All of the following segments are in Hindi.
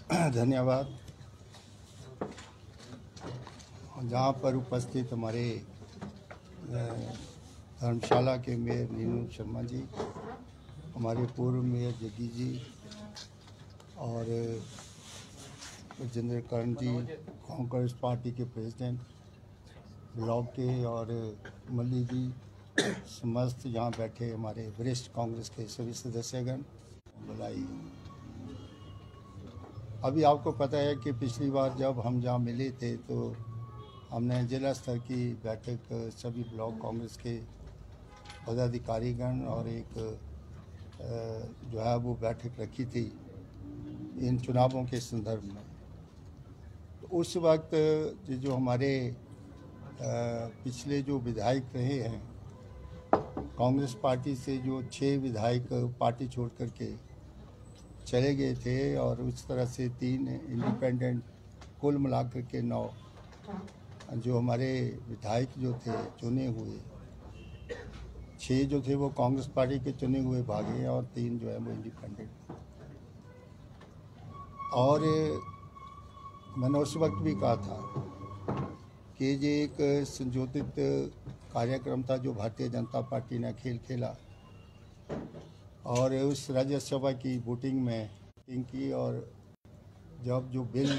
धन्यवाद। जहाँ पर उपस्थित हमारे धर्मशाला के मेयर नीनू शर्मा जी, हमारे पूर्व मेयर जग्गी जी और राजेंद्र कर्ण जी, कांग्रेस पार्टी के प्रेसिडेंट ब्लॉक के, और मल्ली जी, समस्त यहाँ बैठे हमारे वरिष्ठ कांग्रेस के सभी सदस्यगण, बुलाई। अभी आपको पता है कि पिछली बार जब हम जहाँ मिले थे तो हमने जिला स्तर की बैठक सभी ब्लॉक कांग्रेस के पदाधिकारीगण और एक जो है वो बैठक रखी थी इन चुनावों के संदर्भ में। तो उस वक्त जो हमारे पिछले जो विधायक रहे हैं कांग्रेस पार्टी से, जो 6 विधायक पार्टी छोड़ करके चले गए थे और उस तरह से 3 इंडिपेंडेंट, कुल मिलाकर के 9 जो हमारे विधायक जो थे चुने हुए, 6 जो थे वो कांग्रेस पार्टी के चुने हुए भागे और 3 जो है वो इंडिपेंडेंट। और मैंने उस वक्त भी कहा था कि ये एक संयोजित कार्यक्रम था जो भारतीय जनता पार्टी ने खेला और उस राज्यसभा की वोटिंग में की, और जब जो बिल,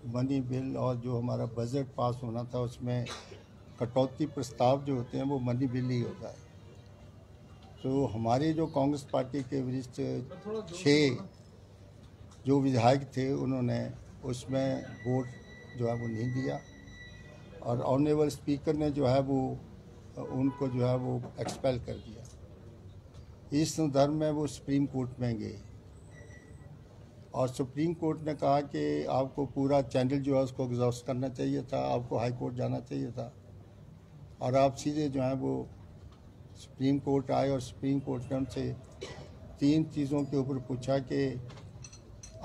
मनी बिल और जो हमारा बजट पास होना था उसमें कटौती प्रस्ताव जो होते हैं वो मनी बिल ही होता है। तो हमारे जो कांग्रेस पार्टी के वरिष्ठ 6 जो विधायक थे उन्होंने उसमें वोट जो है वो नहीं दिया और ऑनरेबल स्पीकर ने जो है वो उनको जो है वो एक्सपेल कर दिया। इस संदर्भ में वो सुप्रीम कोर्ट में गए और सुप्रीम कोर्ट ने कहा कि आपको पूरा चैनल जो है उसको एग्जॉस्ट करना चाहिए था, आपको हाई कोर्ट जाना चाहिए था और आप सीधे जो है वो सुप्रीम कोर्ट आए और सुप्रीम कोर्ट ने हमसे 3 चीज़ों के ऊपर पूछा कि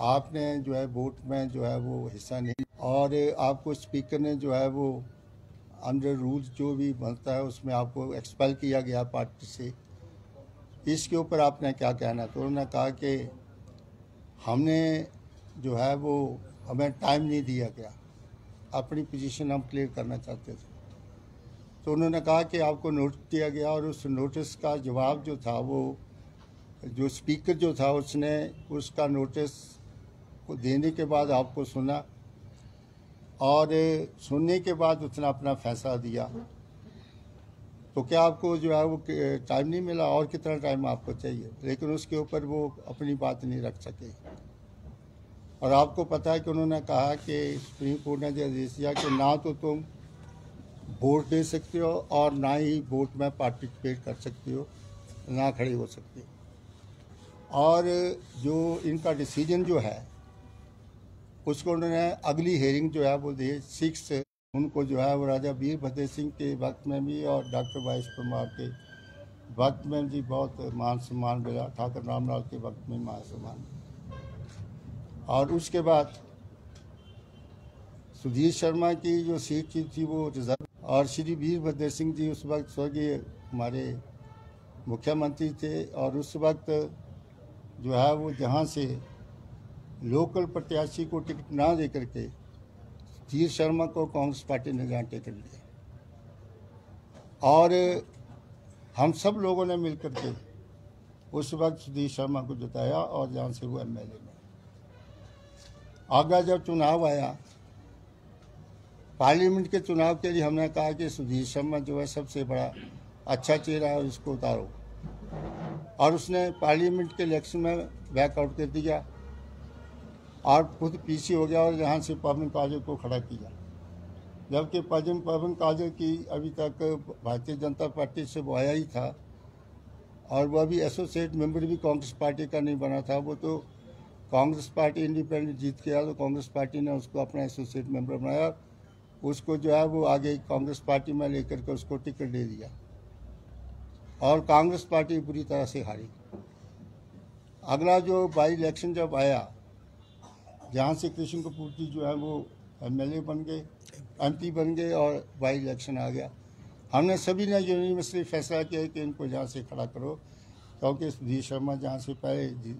आपने जो है वोट में जो है वो हिस्सा नहीं, और आपको स्पीकर ने जो है वो अंडर रूल्स जो भी बनता है उसमें आपको एक्सपेल किया गया पार्टी से। इसके ऊपर आपने क्या कहना? तो उन्होंने कहा कि हमने जो है वो, हमें टाइम नहीं दिया गया, अपनी पोजीशन हम क्लियर करना चाहते थे। तो उन्होंने कहा कि आपको नोटिस दिया गया और उस नोटिस का जवाब जो था वो जो स्पीकर जो था उसने उसका नोटिस को देने के बाद आपको सुना और सुनने के बाद उसने अपना फैसला दिया। तो क्या आपको जो है वो टाइम नहीं मिला? और कितना टाइम आपको चाहिए? लेकिन उसके ऊपर वो अपनी बात नहीं रख सके। और आपको पता है कि उन्होंने कहा कि सुप्रीम कोर्ट ने जो आदेश दिया कि ना तो तुम वोट दे सकते हो और ना ही वोट में पार्टिसिपेट कर सकते हो, ना खड़े हो सकते हो। और जो इनका डिसीजन जो है उसको उन्होंने अगली हेयरिंग जो है वो दी 6, उनको जो है वो राजा वीरभद्र सिंह के वक्त में भी और डॉक्टर वाइस परमार के वक्त में भी बहुत मान सम्मान मिला, ठाकुर रामलाल के वक्त में मान सम्मान। और उसके बाद सुधीर शर्मा की जो सीट थी वो रिजर्व, और श्री वीरभद्र सिंह जी उस वक्त स्वर्गीय हमारे मुख्यमंत्री थे और उस वक्त जो है वो जहाँ से लोकल प्रत्याशी को टिकट ना दे करके सुधीर शर्मा को कांग्रेस पार्टी ने जहाँ टिकट दिया और हम सब लोगों ने मिलकर के उस वक्त सुधीर शर्मा को जिताया और जहाँ से वो एमएलए में। आगे जब चुनाव आया, पार्लियामेंट के चुनाव के लिए हमने कहा कि सुधीर शर्मा जो है सबसे बड़ा अच्छा चेहरा है, उसको उतारो, और उसने पार्लियामेंट के इलेक्शन में बैकआउट कर दिया और खुद पीछे हो गया और यहाँ से पवन काजल को खड़ा किया, जबकि पवन काजल की अभी तक भारतीय जनता पार्टी से वो आया ही था और वह भी एसोसिएट मेंबर भी कांग्रेस पार्टी का नहीं बना था। वो तो कांग्रेस पार्टी इंडिपेंडेंट जीत के आया तो कांग्रेस पार्टी ने उसको अपना एसोसिएट मेंबर बनाया, उसको जो है वो आगे कांग्रेस पार्टी में लेकर के उसको टिकट दे दिया और कांग्रेस पार्टी बुरी तरह से हारी। अगला जो बाई इलेक्शन जब आया, जहाँ से कृष्ण कपूर जी जो है वो एमएलए बन गए, एमपी बन गए और बाई इलेक्शन आ गया, हमने सभी ने यूनिवर्सली फैसला किया कि इनको जहाँ से खड़ा करो, क्योंकि सुधीर शर्मा जहाँ से पहले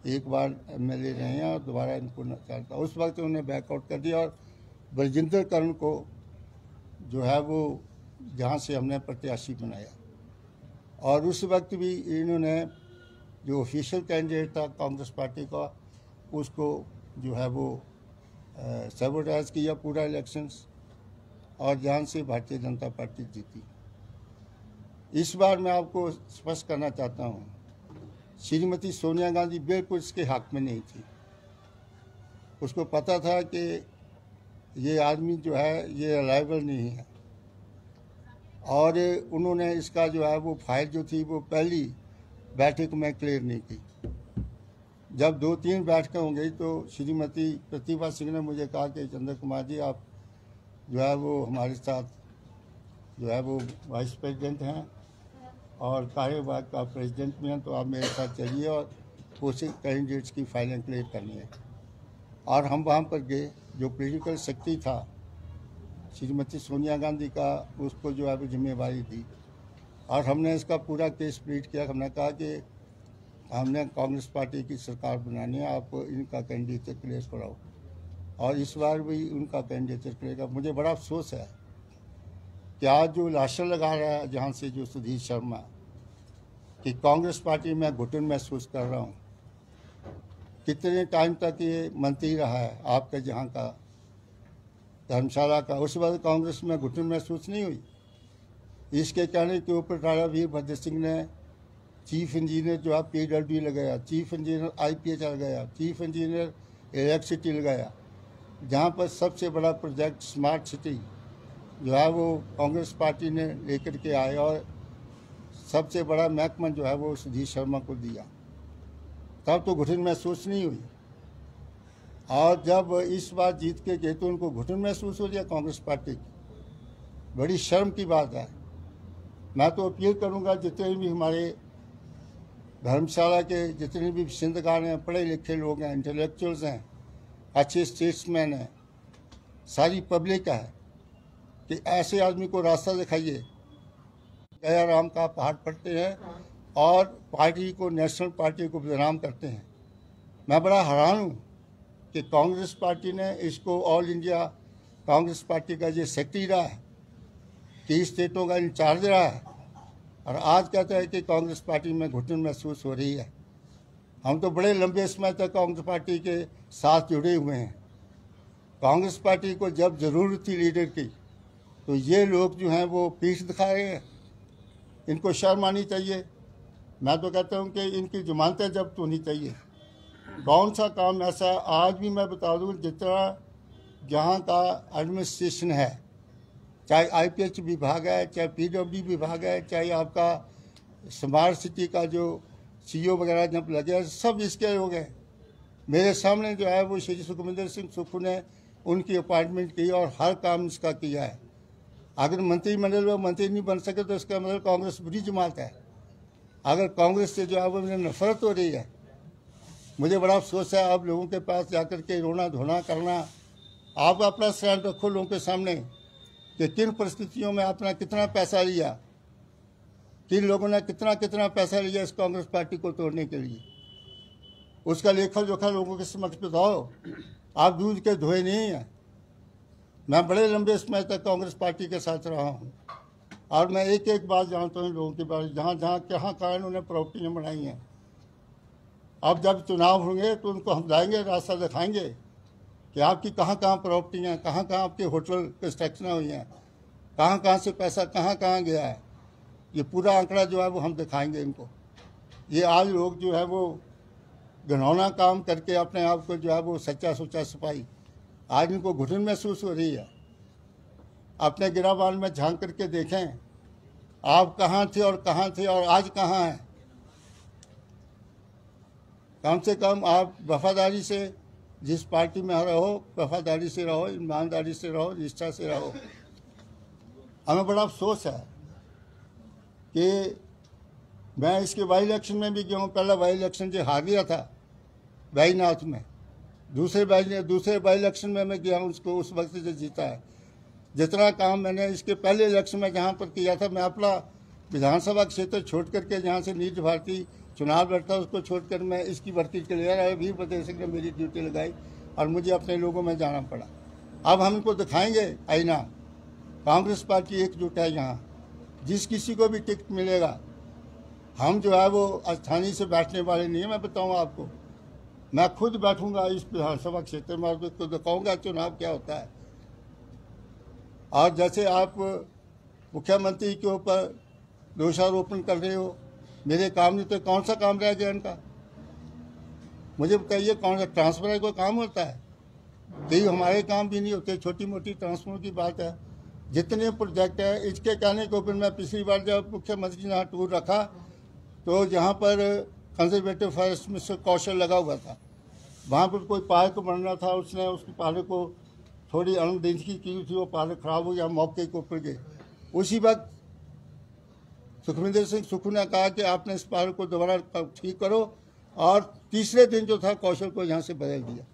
एक बार MLA रहे हैं और दोबारा इनको न चाहता। उस वक्त उन्हें बैकआउट कर दिया और बलजिंदर कर्ण को जो है वो जहाँ से हमने प्रत्याशी बनाया। और उस वक्त भी इन्होंने जो ऑफिशियल कैंडिडेट था कांग्रेस पार्टी का, उसको जो है वो सबोटाइज किया पूरा इलेक्शंस, और जहाँ से भारतीय जनता पार्टी जीती। इस बार मैं आपको स्पष्ट करना चाहता हूँ, श्रीमती सोनिया गांधी बिल्कुल इसके हक में नहीं थी। उसको पता था कि ये आदमी जो है ये अलाइबल नहीं है, और उन्होंने इसका जो है वो फाइल जो थी वो पहली बैठक में क्लियर नहीं की। जब 2-3 बैठकें हो गई तो श्रीमती प्रतिभा सिंह ने मुझे कहा कि चंद्र कुमार जी, आप जो है वो हमारे साथ जो है वो वाइस प्रेसिडेंट हैं और कार्यवाहक का प्रेसिडेंट भी हैं, तो आप मेरे साथ चलिए और कोशिश कैंडिडेट्स की फाइलें क्लियर करनी है। और हम वहाँ पर गए। जो पॉलिटिकल शक्ति था श्रीमती सोनिया गांधी का, उसको जो है वो जिम्मेवारी दी, और हमने इसका पूरा केस प्लीट किया। हमने कहा कि हमने कांग्रेस पार्टी की सरकार बनानी है, आप इनका कैंडिडेचर क्लियर कराओ, और इस बार भी उनका कैंडिडेचर क्लियर कर। मुझे बड़ा अफसोस है कि आज जो लाशर लगा रहा है जहाँ से जो सुधीर शर्मा, कि कांग्रेस पार्टी में घुटन महसूस कर रहा हूँ। कितने टाइम तक ये मंत्री रहा है आपके जहाँ का धर्मशाला का, उस वक्त कांग्रेस में घुटन महसूस नहीं हुई। इसके कहने के ऊपर राणा वीरभद्र सिंह ने चीफ इंजीनियर जो है PWD लगाया, चीफ इंजीनियर IPH लगाया, चीफ इंजीनियर इलेक्ट्रिसिटी लगाया। जहाँ पर सबसे बड़ा प्रोजेक्ट स्मार्ट सिटी जो है वो कांग्रेस पार्टी ने लेकर के आए, और सबसे बड़ा महकमा जो है वो सुधीर शर्मा को दिया। तब तो घुटन महसूस नहीं हुई, और जब इस बार जीत के गए तो उनको घुटन महसूस हो गया कांग्रेस पार्टी की। बड़ी शर्म की बात है। मैं तो अपील करूंगा जितने भी हमारे धर्मशाला के जितने भी सिंधगान हैं, पढ़े लिखे लोग हैं, इंटेलेक्चुअल्स हैं, अच्छे स्टेट्समैन हैं, सारी पब्लिक है, कि ऐसे आदमी को रास्ता दिखाइए। गया राम का पहाड़ पड़ते हैं और पार्टी को, नेशनल पार्टी को बदनाम करते हैं। मैं बड़ा हैरान हूँ कि कांग्रेस पार्टी ने इसको ऑल इंडिया कांग्रेस पार्टी का ये सेक्रेटरी रहा है, 30 स्टेटों का इंचार्ज रहा है, और आज कहता है कि कांग्रेस पार्टी में घुटन महसूस हो रही है। हम तो बड़े लंबे समय तक कांग्रेस पार्टी के साथ जुड़े हुए हैं। कांग्रेस पार्टी को जब ज़रूरत थी लीडर की, तो ये लोग जो हैं वो पीठ दिखा रहे हैं। इनको शर्म आनी चाहिए। मैं तो कहता हूँ कि इनकी जमानतें जब्त होनी चाहिए। कौन सा काम ऐसा, आज भी मैं बता दूँ, जितना जहाँ का एडमिनिस्ट्रेशन है, चाहे IPH विभाग है, चाहे PWD विभाग है, चाहे आपका स्मार्ट सिटी का जो CEO वगैरह जब लगे, सब इसके लोग हैं। मेरे सामने जो है वो श्री सुखविंदर सिंह सुक्खू ने उनकी अपॉइंटमेंट की और हर काम इसका किया है। अगर मंत्रिमंडल में मंत्री नहीं बन सके तो इसका मतलब कांग्रेस बुरी जमात है। अगर कांग्रेस से जो है वो मुझे नफरत हो रही है, मुझे बड़ा अफसोस है। आप लोगों के पास जाकर के रोना धोना करना, आप अपना स्टैंड रखो लोगों के सामने कि किन परिस्थितियों में आपने कितना पैसा लिया, किन लोगों ने कितना कितना पैसा लिया इस कांग्रेस पार्टी को तोड़ने के लिए। उसका लेखा जोखा लोगों के समक्ष बताओ। आप दूध के धोए नहीं हैं। मैं बड़े लंबे समय तक कांग्रेस पार्टी के साथ रहा हूँ, और मैं एक एक बात जानता हूँ लोगों के बारे में, जहाँ जहाँ कहाँ उन्होंने प्रॉपर्टियाँ बनाई हैं। अब जब चुनाव होंगे तो उनको हम जाएंगे, रास्ता दिखाएंगे कि आपकी कहाँ कहाँ प्रॉपर्टियाँ, कहाँ कहाँ आपके होटल कंस्ट्रक्शन हुई हैं, कहाँ कहाँ से पैसा कहाँ कहाँ गया है। ये पूरा आंकड़ा जो है वो हम दिखाएंगे इनको। ये आज लोग जो है वो घिनौना काम करके अपने आप को जो है वो सच्चा सुच्चा सिपाही, आज इनको घुटन महसूस हो रही है। अपने गिराबान में झांक करके देखें आप कहाँ थे और आज कहाँ हैं। कम से कम आप वफादारी से जिस पार्टी में रहो, वफादारी से रहो, ईमानदारी से रहो, निष्ठा से रहो। हमें बड़ा अफसोस है कि मैं इसके वाई इलेक्शन में भी गया हूँ। पहला वाई इलेक्शन जो हार गया था बैजनाथ में, दूसरे वाई इलेक्शन में मैं गया हूँ, उसको उस वक्त से जीता है। जितना काम मैंने इसके पहले इलेक्शन में जहाँ पर किया था, मैं अपना विधानसभा क्षेत्र छोड़ करके जहाँ से नीट भारती चुनाव लड़ता उसको छोड़कर मैं इसकी भर्ती के लिए भी फतेह सिंह ने मेरी ड्यूटी लगाई और मुझे अपने लोगों में जाना पड़ा। अब हम इनको दिखाएंगे आईना, कांग्रेस पार्टी एकजुट है यहाँ, जिस किसी को भी टिकट मिलेगा, हम जो है वो आसानी से बैठने वाले नहीं है। मैं बताऊँ आपको, मैं खुद बैठूंगा इस विधानसभा क्षेत्र में और उसको दिखाऊंगा चुनाव क्या होता है। और जैसे आप मुख्यमंत्री के ऊपर दोषारोपण कर रहे हो, मेरे काम नहीं तो कौन सा काम रह गया इनका, मुझे बताइए कौन सा ट्रांसफर का काम होता है? कई हमारे काम भी नहीं होते, छोटी मोटी ट्रांसफर की बात है। जितने प्रोजेक्ट है इसके कहने के ऊपर मैं पिछली बार जब मुख्यमंत्री ने यहाँ टूर रखा तो जहाँ पर कंजर्वेटिव फॉरेस्ट मिस्टर कौशल लगा हुआ था, वहाँ पर कोई पार्क बनना था, उसने उसके पार्क को थोड़ी अनदेखी की थी, वो पार्क खराब हो गया, मौके के ऊपर गए। उसी वक्त सुखविंदर सिंह सुक्खू ने कहा कि आपने इस पार्क को दोबारा ठीक करो, और तीसरे दिन जो था कौशल को यहाँ से बदल दिया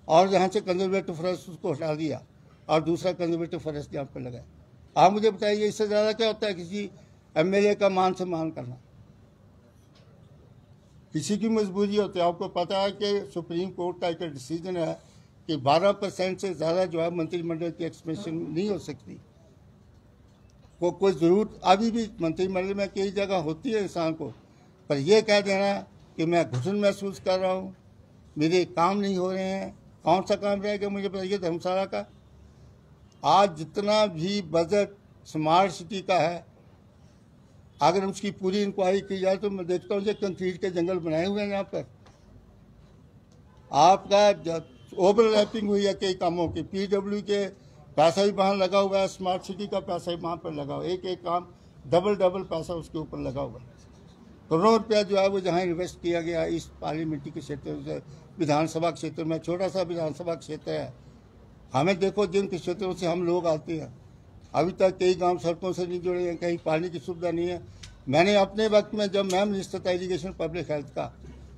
और यहाँ से कंजर्वेटिव फॉरेस्ट उसको हटा दिया और दूसरा कंजर्वेटिव फॉरेस्ट यहाँ पर लगाया। आप मुझे बताइए इससे ज़्यादा क्या होता है किसी एमएलए का मान सम्मान करना? किसी की मजबूरी होती है। आपको पता है कि सुप्रीम कोर्ट का एक डिसीजन है कि 12% से ज़्यादा जो है मंत्रिमंडल की एक्सपेंशन नहीं हो सकती। कोई ज़रूरत अभी भी मंत्रिमंडल में कई जगह होती है इंसान को, पर यह कह देना कि मैं घुटन महसूस कर रहा हूँ, मेरे काम नहीं हो रहे हैं, कौन सा काम रहेगा मुझे बताइए धर्मशाला का? आज जितना भी बजट स्मार्ट सिटी का है, अगर उसकी पूरी इंक्वायरी की जाए तो मैं देखता हूँ कि कंक्रीट के जंगल बनाए हुए हैं यहाँ पर। आपका ओवरलैपिंग हुई है कई कामों की, पीडब्ल्यू के पैसा भी वहाँ लगा हुआ है, स्मार्ट सिटी का पैसा भी वहाँ पर लगा हुआ है, एक एक काम डबल पैसा उसके ऊपर लगा हुआ है। करोड़ों रुपया जो है वो जहाँ इन्वेस्ट किया गया इस पार्लियामेंट्री के क्षेत्र से, विधानसभा क्षेत्र में, छोटा सा विधानसभा क्षेत्र है। हमें देखो जिन क्षेत्रों से हम लोग आते हैं, अभी तक कई गांव सड़कों से नहीं जुड़े हैं, कहीं पानी की सुविधा नहीं है। मैंने अपने वक्त में जब मैं मिनिस्टर था इरीगेशन पब्लिक हेल्थ का,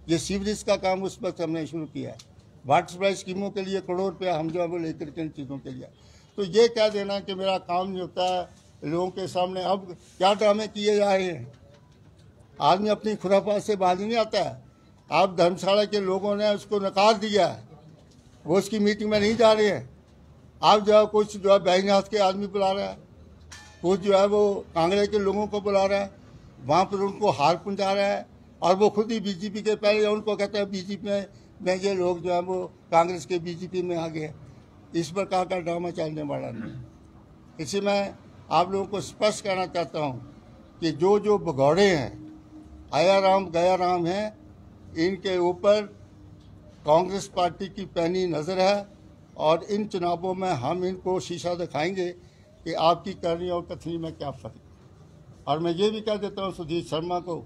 ये सीवरेज का काम उस वक्त हमने शुरू किया है। वाटर सप्लाई स्कीमों के लिए करोड़ रुपया हम जो है वो लेकर के इन चीज़ों के लिए। तो ये कह देना कि मेरा काम नहीं होता है लोगों के सामने, अब क्या ड्रामे किए जा रहे हैं। आदमी अपनी खुराफात से बाज नहीं आता है। आप धर्मशाला के लोगों ने उसको नकार दिया है, वो उसकी मीटिंग में नहीं जा रहे हैं। आप जो है कुछ जो है बैजनाथ के आदमी बुला रहा है, कुछ जो है वो कांगड़े के लोगों को बुला रहा है, वहाँ पर उनको हार पहुँचा रहा है, और वो खुद ही बीजेपी के पहले उनको कहता है बीजेपी में ये लोग जो है वो कांग्रेस के बीजेपी में आ गए। इस प्रकार का ड्रामा चलने वाला नहीं। इसी मैं आप लोगों को स्पष्ट कहना चाहता हूँ कि जो जो भगौड़े हैं, आया राम गया राम हैं, इनके ऊपर कांग्रेस पार्टी की पैनी नज़र है, और इन चुनावों में हम इनको शीशा दिखाएंगे कि आपकी करनी और कथनी में क्या फ़र्क। और मैं ये भी कह देता हूँ सुधीर शर्मा को,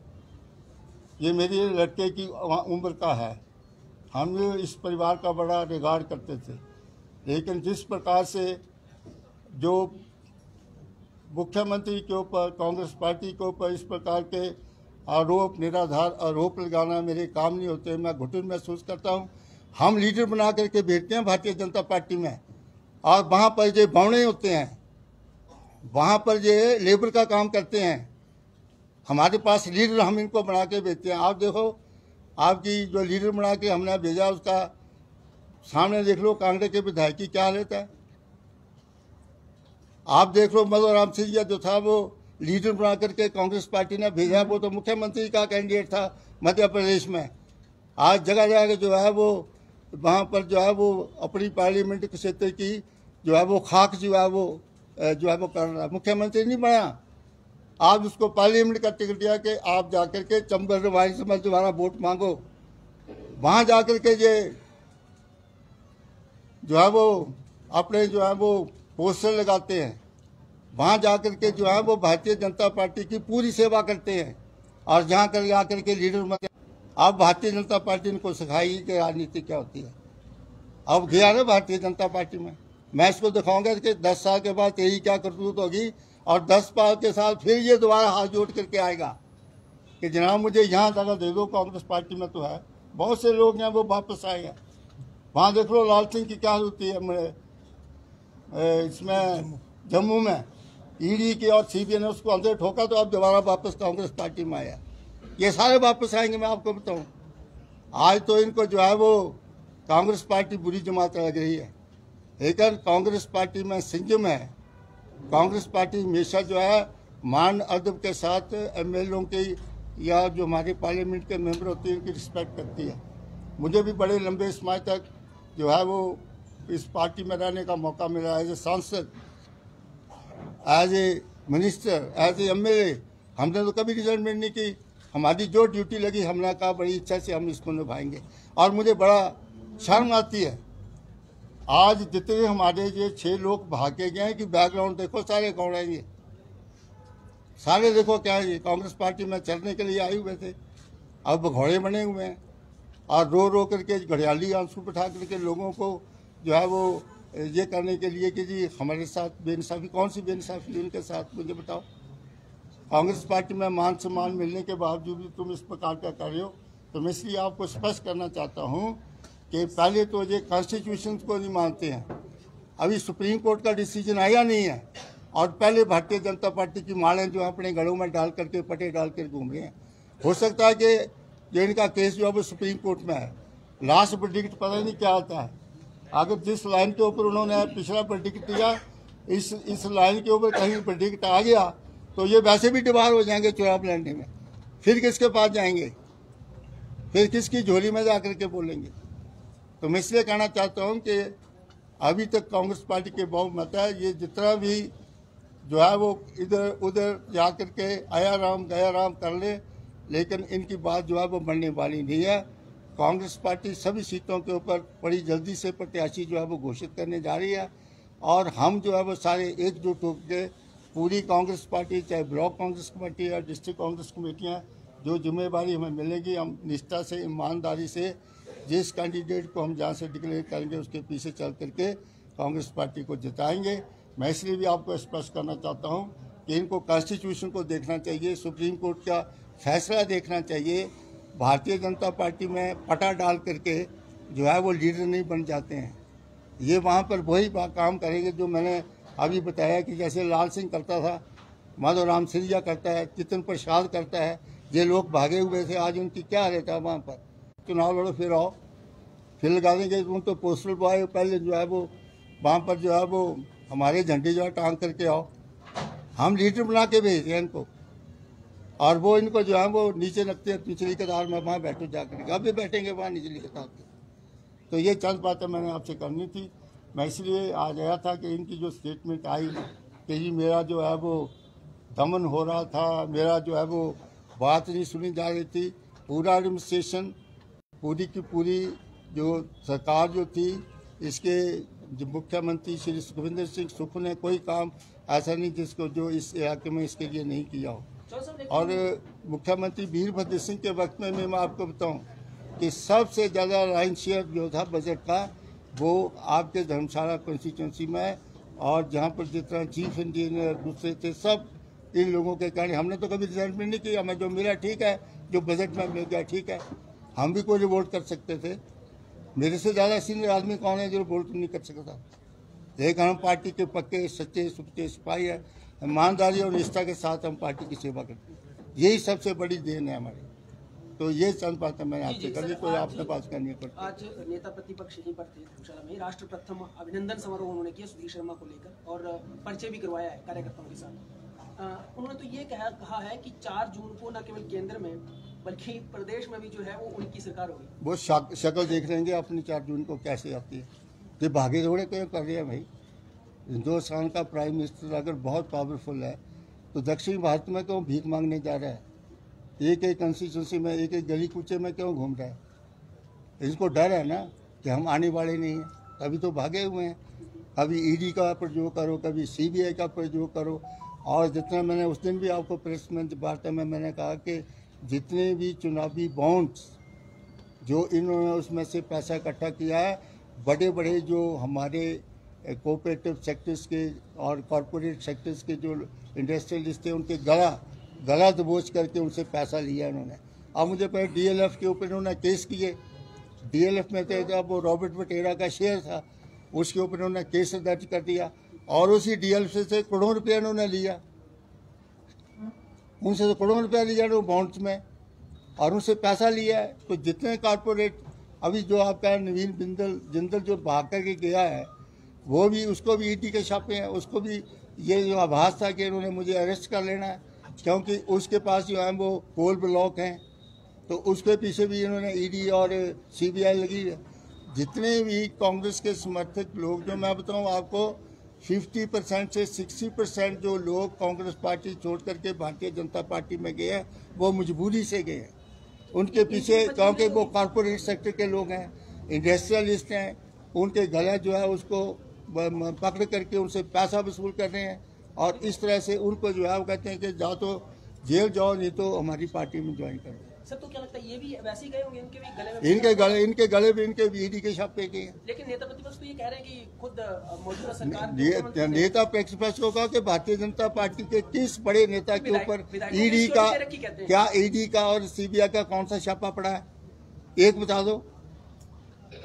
ये मेरे लड़के की उम्र का है, हम इस परिवार का बड़ा रिगार्ड करते थे, लेकिन जिस प्रकार से जो मुख्यमंत्री के ऊपर, कांग्रेस पार्टी के ऊपर इस प्रकार के आरोप, निराधार आरोप लगाना मेरे काम नहीं होते, मैं घुटन महसूस करता हूँ। हम लीडर बना करके भेजते हैं भारतीय जनता पार्टी में, और वहाँ पर जो बौने होते हैं, वहाँ पर जो लेबर का काम करते हैं, हमारे पास लीडर हम इनको बना के भेजते हैं। आप देखो, आपकी जो लीडर बना के हमने भेजा उसका सामने देख लो कांगड़े के विधायक की क्या हालत है। आप देख लो मधु राम सिंधिया जो था वो लीडर बना करके कांग्रेस पार्टी ने भेजा, वो तो मुख्यमंत्री का कैंडिडेट था मध्य प्रदेश में। आज जगह जगह जो है वो वहाँ पर जो है वो अपनी पार्लियामेंट क्षेत्र की जो है वो खाक जो है वो कर रहा है। मुख्यमंत्री नहीं बना, आप उसको पार्लियामेंट का टिकट दिया कि आप जाकर के चंबल रवानी से दोबारा वोट मांगो, वहाँ जाकर के जो है वो अपने जो है वो पोस्टर लगाते हैं, वहाँ जाकर के जो है वो भारतीय जनता पार्टी की पूरी सेवा करते हैं, और जहाँ कर आकर के लीडर मत। अब भारतीय जनता पार्टी इनको सिखाई कि राजनीति क्या होती है। अब गया ना भारतीय जनता पार्टी में, मैं इसको दिखाऊंगा कि 10 साल के बाद यही क्या करतूत होगी, और 10 साल के साथ फिर ये दोबारा हाथ जोड़ करके आएगा कि जनाब मुझे यहाँ जगह दे दो। कांग्रेस पार्टी में तो है, बहुत से लोग हैं वो वापस आए हैं। वहाँ देख लो लाल सिंह की क्या होती है इसमें जम्मू में, ईडी के और सीबीआई ने उसको अंदर ठोका तो अब दोबारा वापस कांग्रेस पार्टी में आया। ये सारे वापस आएंगे, मैं आपको बताऊं। आज तो इनको जो है वो कांग्रेस पार्टी बुरी जमात लग रही है, लेकिन कांग्रेस पार्टी में संयम है। कांग्रेस पार्टी हमेशा जो है मान अदब के साथ एमएलओ की या जो हमारे पार्लियामेंट के मेंबर होते हैं उनकी रिस्पेक्ट करती है। मुझे भी बड़े लंबे समय तक जो है वो इस पार्टी में रहने का मौका मिला, एज ए सांसद, as a minister, as a MLA. हमने तो कभी रिजाइनमेंट नहीं की। हमारी जो ड्यूटी लगी हमने कहा बड़ी इच्छा से हम इसको निभाएंगे। और मुझे बड़ा शर्म आती है आज जितने हमारे ये 6 लोग भागे गए हैं कि बैकग्राउंड देखो, सारे कौन हैं ये, सारे देखो क्या है, कांग्रेस पार्टी में चलने के लिए आए हुए थे, अब घोड़े बने हुए हैं और रो रो करके घड़ियाली आंसू बैठा करके लोगों को जो है वो ये करने के लिए कि जी हमारे साथ बेइंसाफी। कौन सी बेइंसाफी उनके साथ, मुझे बताओ। कांग्रेस पार्टी में मान सम्मान मिलने के बावजूद भी तुम इस प्रकार क्या कर रहे हो। तो मैं इसलिए आपको स्पष्ट करना चाहता हूँ कि पहले तो ये कॉन्स्टिट्यूशन को नहीं मानते हैं, अभी सुप्रीम कोर्ट का डिसीजन आया नहीं है, और पहले भारतीय जनता पार्टी की मालें जो अपने घरों में डाल करके पटे डाल कर घूम रहे हैं। हो सकता है कि जो इनका केस जो है वो सुप्रीम कोर्ट में है, लास्ट वर्डिक्ट पता नहीं क्या आता है। अगर जिस लाइन के ऊपर उन्होंने पिछला वर्डिक्ट दिया, इस लाइन के ऊपर कहीं वर्डिक्ट आ गया तो ये वैसे भी डिबार हो जाएंगे चुनाव लड़ने में। फिर किसके पास जाएंगे, फिर किसकी झोली में जा करके बोलेंगे। तो मैं इसलिए कहना चाहता हूँ कि अभी तक कांग्रेस पार्टी के बहुमत है, ये जितना भी जो है वो इधर उधर जा करके आया राम गया राम कर ले, लेकिन इनकी बात जो है वो बढ़ने वाली नहीं है। कांग्रेस पार्टी सभी सीटों के ऊपर बड़ी जल्दी से प्रत्याशी जो है वो घोषित करने जा रही है, और हम जो है वो सारे एकजुट होकर पूरी कांग्रेस पार्टी, चाहे ब्लॉक कांग्रेस कमेटी या डिस्ट्रिक्ट कांग्रेस कमेटियाँ, जो जिम्मेवारी हमें मिलेगी हम निष्ठा से ईमानदारी से जिस कैंडिडेट को हम जहाँ से डिक्लेयर करेंगे उसके पीछे चल करके कांग्रेस पार्टी को जिताएंगे। मैं इसलिए भी आपको स्पष्ट करना चाहता हूँ कि इनको कॉन्स्टिट्यूशन को देखना चाहिए, सुप्रीम कोर्ट का फैसला देखना चाहिए। भारतीय जनता पार्टी में पटा डाल करके जो है वो लीडर नहीं बन जाते हैं। ये वहाँ पर वही काम करेंगे जो मैंने अभी बताया कि जैसे लाल सिंह करता था, माधोराम सिंधिया करता है, चितन प्रसाद करता है। ये लोग भागे हुए थे, आज उनकी क्या रहता है वहाँ पर। चुनाव लड़ो फिर आओ, फिर लगा देंगे। तुम तो पोस्टल बॉय पहले जो है वो वहाँ पर जो है वो हमारे झंडे जो है टांग करके आओ, हम लीडर बना के भेज हैं इनको, और वो इनको जो है वो नीचे रखते हैं पिछली कतार में, वहाँ बैठो जाकर, अब भी बैठेंगे वहाँ निचली कतार पे। तो ये चंद बातें मैंने आपसे करनी थी। मैं इसलिए आ गया था कि इनकी जो स्टेटमेंट आई कि जी मेरा जो है वो दमन हो रहा था, मेरा जो है वो बात नहीं सुनी जा रही थी। पूरा एडमिनिस्ट्रेशन, पूरी की पूरी जो सरकार जो थी, इसके जो मुख्यमंत्री श्री सुखविंदर सिंह सुक्खू ने कोई काम ऐसा नहीं जिसको जो इस इलाके में इसके लिए नहीं किया हो। और मुख्यमंत्री वीरभद्र सिंह के वक्त में मैं आपको बताऊं कि सबसे ज़्यादा लाइन शेयर जो था बजट का वो आपके धर्मशाला कॉन्स्टिट्यूंसी में, और जहां पर जितना चीफ इंजीनियर दूसरे थे सब इन लोगों के कारण। हमने तो कभी रिजल्टमेंट नहीं किया, हमें जो मिला ठीक है, जो बजट में मिल गया ठीक है। हम भी कोई रिवोल्ट कर सकते थे, मेरे से ज़्यादा सीनियर आदमी कौन है जो रिवोल्ट नहीं कर सकता। लेकिन हम पार्टी के पक्के सच्चे सुच्चे सिपाही है, ईमानदारी और निष्ठा के साथ हम पार्टी की सेवा करते हैं। यही सबसे बड़ी देन है हमारी। तो ये चंद बातें मैंने आपसे करी, कोई आपने बात करनी पड़ती। आज नेता प्रतिपक्ष यहीं पर थे धर्मशाला में, राष्ट्र प्रथम अभिनंदन समारोह उन्होंने किया सुधीर शर्मा को लेकर, और परिचय भी करवाया है कार्यकर्ताओं के साथ। उन्होंने तो ये कहा है कि 4 जून को न केवल केंद्र में बल्कि प्रदेश में भी जो है वो उनकी सरकार होगी। वो शक्ल देख लेंगे अपनी 4 जून को कैसे आती है। ये भागे दौड़े क्यों कर रहे हैं भाई। हिंदुस्तान का प्राइम मिनिस्टर अगर बहुत पावरफुल है तो दक्षिण भारत में क्यों भीख मांगने जा रहा है, एक एक कंस्टिट्यूंसी में एक एक गली कूचे में क्यों घूम रहा है। इसको डर है ना कि हम आने वाले नहीं हैं, तभी तो भागे हुए हैं। कभी ईडी का प्रयोग करो, कभी सीबीआई का प्रयोग करो। और जितना मैंने उस दिन भी आपको प्रेस में वार्ता में मैंने कहा कि जितने भी चुनावी बॉन्ड्स जो इन्होंने उसमें से पैसा इकट्ठा किया है, बड़े बड़े जो हमारे कोऑपरेटिव सेक्टर्स के और कॉरपोरेट सेक्टर्स के जो इंडस्ट्रियलिस्ट थे उनके गला दबोच करके उनसे पैसा लिया इन्होंने। अब मुझे पहले डीएलएफ के ऊपर इन्होंने केस किए। डीएलएफ में तो वो रॉबर्ट वटेरा का शेयर था, उसके ऊपर उन्होंने केस दर्ज कर दिया। और उसी डीएलसी से करोड़ों रुपया उन्होंने लिया, उनसे तो करोड़ों रुपया लिया वो बॉन्ड्स में, और उनसे पैसा लिया है। तो जितने कारपोरेट अभी जो आपका नवीन जिंदल जो भाग करके गया है, वो भी, उसको भी ईडी के छापे हैं, उसको भी ये जो आभास था कि उन्होंने मुझे अरेस्ट कर लेना है, क्योंकि उसके पास जो है वो कोल ब्लॉक हैं, तो उसके पीछे भी इन्होंने ईडी और सीबीआई लगी है। जितने भी कांग्रेस के समर्थक लोग, जो मैं बताऊं आपको, 50% से 60% जो लोग कांग्रेस पार्टी छोड़ करके भारतीय जनता पार्टी में गए हैं, वो मजबूरी से गए हैं। उनके पीछे, क्योंकि वो कॉरपोरेट सेक्टर के लोग हैं, इंडस्ट्रियलिस्ट हैं, उनके गले जो है उसको पकड़ करके उनसे पैसा वसूल कर रहे हैं, और इस तरह से उनको जो है वो कहते हैं कि जाओ तो जेल जाओ, नहीं तो हमारी पार्टी में ज्वाइन करो। सर, तो क्या लगता है ये भी वैसे ही गए होंगे, इनके भी गले में? इनके भी ईडी के छापे गए हैं। लेकिन नेता प्रतिपक्ष तो ये कह रहे हैं कि खुद मौजूदा सरकार नेता प्रतिपक्ष होगा कि भारतीय जनता पार्टी के किस बड़े नेता के ऊपर ईडी का, क्या ईडी का और सीबीआई का कौन सा छापा पड़ा है? एक बता दो,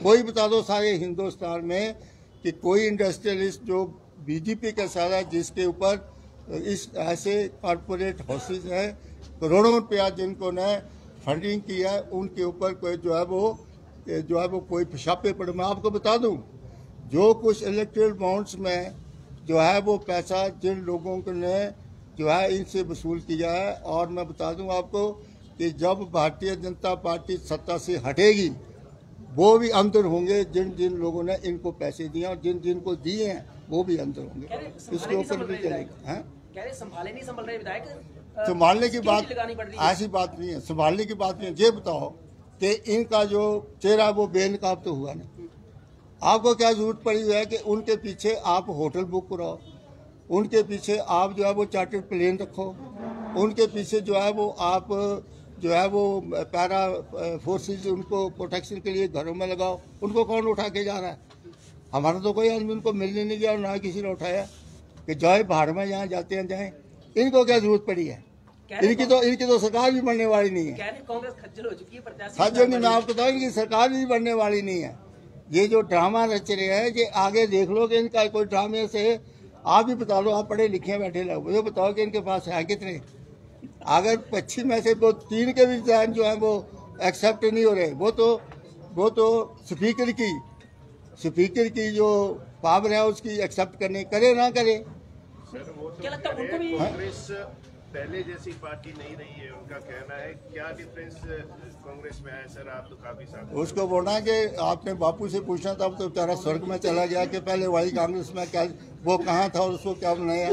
कोई बता दो सारे हिंदुस्तान में कि कोई इंडस्ट्रियलिस्ट जो बीजेपी के साथ है, जिसके ऊपर इस ऐसे कॉरपोरेट हाउसेज है, करोड़ों रुपया जिनको ने फंडिंग किया है, उनके ऊपर कोई जो है वो कोई छापे पड़े। मैं आपको बता दूं, जो कुछ इलेक्ट्रल बॉन्ड्स में जो है वो पैसा जिन लोगों ने जो है इनसे वसूल किया है, और मैं बता दूं आपको कि जब भारतीय जनता पार्टी सत्ता से हटेगी, वो भी अंदर होंगे, जिन जिन लोगों ने इनको पैसे दिए और जिन जिनको दिए हैं वो भी अंदर होंगे। इसके ऊपर भी चलेगा। संभाले नहीं संभल रहे विधायक, संभालने की बात, ऐसी बात नहीं है, संभालने की बात नहीं है। ये बताओ कि इनका जो चेहरा वो बेनकाब तो हुआ नहीं। आपको क्या जरूरत पड़ी है कि उनके पीछे आप होटल बुक कराओ, उनके पीछे आप जो है वो चार्टर्ड प्लेन रखो, उनके पीछे जो है वो आप जो है वो पैरा फोर्सेस उनको प्रोटेक्शन के लिए घरों में लगाओ। उनको कौन उठा के जा रहा है? हमारा तो कोई आदमी उनको मिलने नहीं गया और ना किसी ने उठाया कि जाए बाहर में, जहाँ जाते हैं जाएं। इनको क्या जरूरत पड़ी है? इनकी तो सरकार भी बनने वाली नहीं है। कांग्रेस खज्जल हो चुकी है, खज्जल नहीं, मैं आपको बताऊँ इनकी सरकार भी बनने वाली नहीं है। ये जो ड्रामा रच रहे हैं, कि आगे देख लो कि इनका कोई ड्रामे से आप भी बता लो, आप पढ़े लिखे बैठे लोग, मुझे बताओ कि इनके पास है कितने? अगर 25 में से वो 3 के भी डिजाइन जो है वो एक्सेप्ट नहीं हो रहे, वो तो स्पीकर की जो पावर है उसकी एक्सेप्ट करने, करे ना करे। क्या लगता है उनको भी कांग्रेस पहले जैसी पार्टी नहीं रही है, उनका कहना है। क्या डिफरेंस कांग्रेस में है सर? आप तो काफी साथ उसको बोलना कि आपने बापू से पूछना था, तो बेचारा स्वर्ग में चला गया कि पहले वही कांग्रेस में क्या वो कहाँ था और उसको क्या बनाया।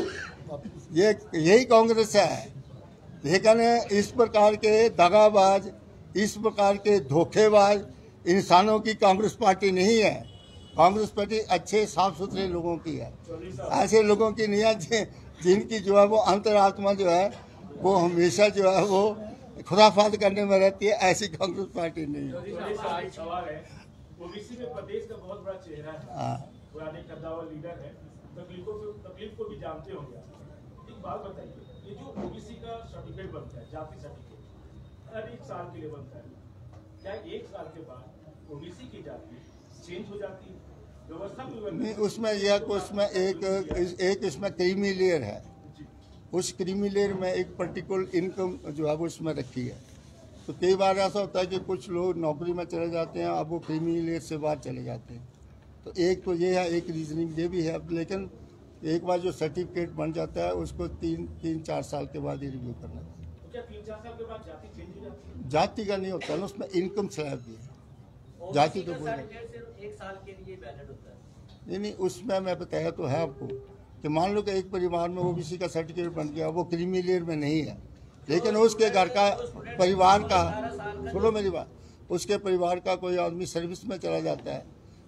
यही कांग्रेस है। लेकिन इस प्रकार के दगाबाज, इस प्रकार के धोखेबाज इंसानों की कांग्रेस पार्टी नहीं है। कांग्रेस पार्टी अच्छे साफ सुथरे लोगों की है, ऐसे लोगों की नहीं है जिनकी जो है वो अंतरात्मा जो है वो हमेशा जो है वो खुराफात करने में रहती है। ऐसी कांग्रेस पार्टी नहीं है। ओबीसी में प्रदेश का बहुत बड़ा चेहरा है, पुराने कद्दावर लीडर है, तकलीफ को भी जानते होंगे। एक बात बताइए, ये जो ओबीसी का सर्टिफिकेट बनता है, जाति सर्टिफिकेट, हर 1 साल के लिए बनता है, क्या 1 साल के बाद ओबीसी की जाति चेंज हो जाती है? व्यवस्था नहीं, उसमें एक इसमें क्रीमी लेयर है। उस क्रीमी लेयर में एक पर्टिकुलर इनकम जो है वो इसमें रखी है। तो कई बार ऐसा होता है कि कुछ लोग नौकरी में चले जाते हैं, अब वो क्रीमी लेयर से बाहर चले जाते हैं। तो एक तो ये है, एक रीजनिंग ये भी है। लेकिन एक बार जो सर्टिफिकेट बन जाता है उसको 3-4 साल के बाद ही रिव्यू करना है। तो क्या 3-4 साल के बाद जाति चेंज हो जाती है? जाति का नहीं होता ना, उसमें इनकम स्लैब भी है। जाति तो बोल 1 साल के लिए वैलिड होता है। नहीं, उसमें मैं बताया तो है आपको कि मान लो कि एक परिवार में ओबीसी का सर्टिफिकेट बन गया, वो क्रीमी लेयर में नहीं है, लेकिन उसके घर का परिवार का, सुनो मेरी बात, उसके परिवार का कोई आदमी सर्विस में चला जाता है,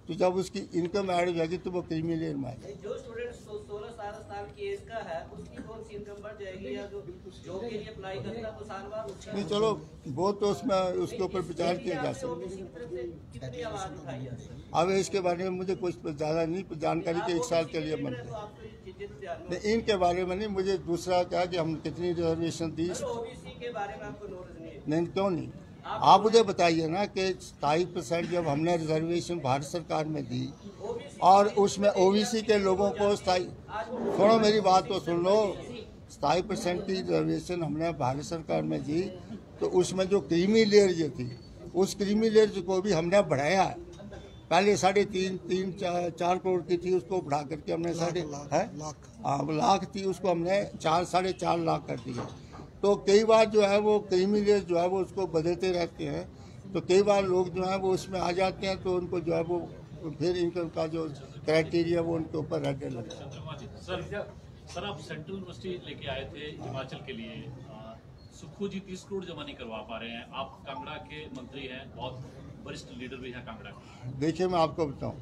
तो जब उसकी इनकम ऐड हो जाएगी तो वो क्रीमी लेयर में आएगी। जो स्टूडेंट 16-17 साल की एज का है उसकी कौन सी इनकम बढ़ जाएगी, या जो जॉब के लिए अप्लाई करता है वो साल बाद नहीं, चलो वो तो उसमें उसके ऊपर विचार किया जा सकता है। कितनी आवाज उठाई जाती है? अब इसके बारे में मुझे कुछ ज़्यादा नहीं जानकारी कि 1 साल के लिए बनते नहीं, इनके बारे में नहीं। मुझे दूसरा क्या कि हम कितनी रिजर्वेशन दी, ओबीसी के बारे में आपको नॉलेज नहीं है? नहीं, क्यों नहीं। आप मुझे बताइए ना कि 27% जब हमने रिजर्वेशन भारत सरकार में दी, ओबीसी और उसमें ओबीसी के लोगों को स्थायी, सुनो मेरी बात तो सुन लो, 27% की रिजर्वेशन हमने भारत सरकार में दी, तो उसमें जो क्रीमी लेयर जो थी, उस क्रीमी लेयर को भी हमने बढ़ाया है। पहले 3.5-4 करोड़ की थी, उसको बढ़ा करके हमने लाख थी, उसको हमने 4-4.5 लाख कर दिया। तो कई बार जो है वो क्रीमी लेयर जो है वो उसको बदलते रहते हैं, तो कई बार लोग जो है वो उसमें आ जाते हैं, तो उनको जो है वो फिर इनका का जो क्राइटेरिया वो उनके ऊपर रहने लगता है। सर आप सेंट्रल यूनिवर्सिटी लेके आए थे हिमाचल के लिए, सुक्खू जी 30 करोड़ जमा नहीं करवा पा रहे हैं। आप कांगड़ा के मंत्री हैं, बहुत वरिष्ठ लीडर भी हैं कांगड़ा के। देखिए मैं आपको बताऊं,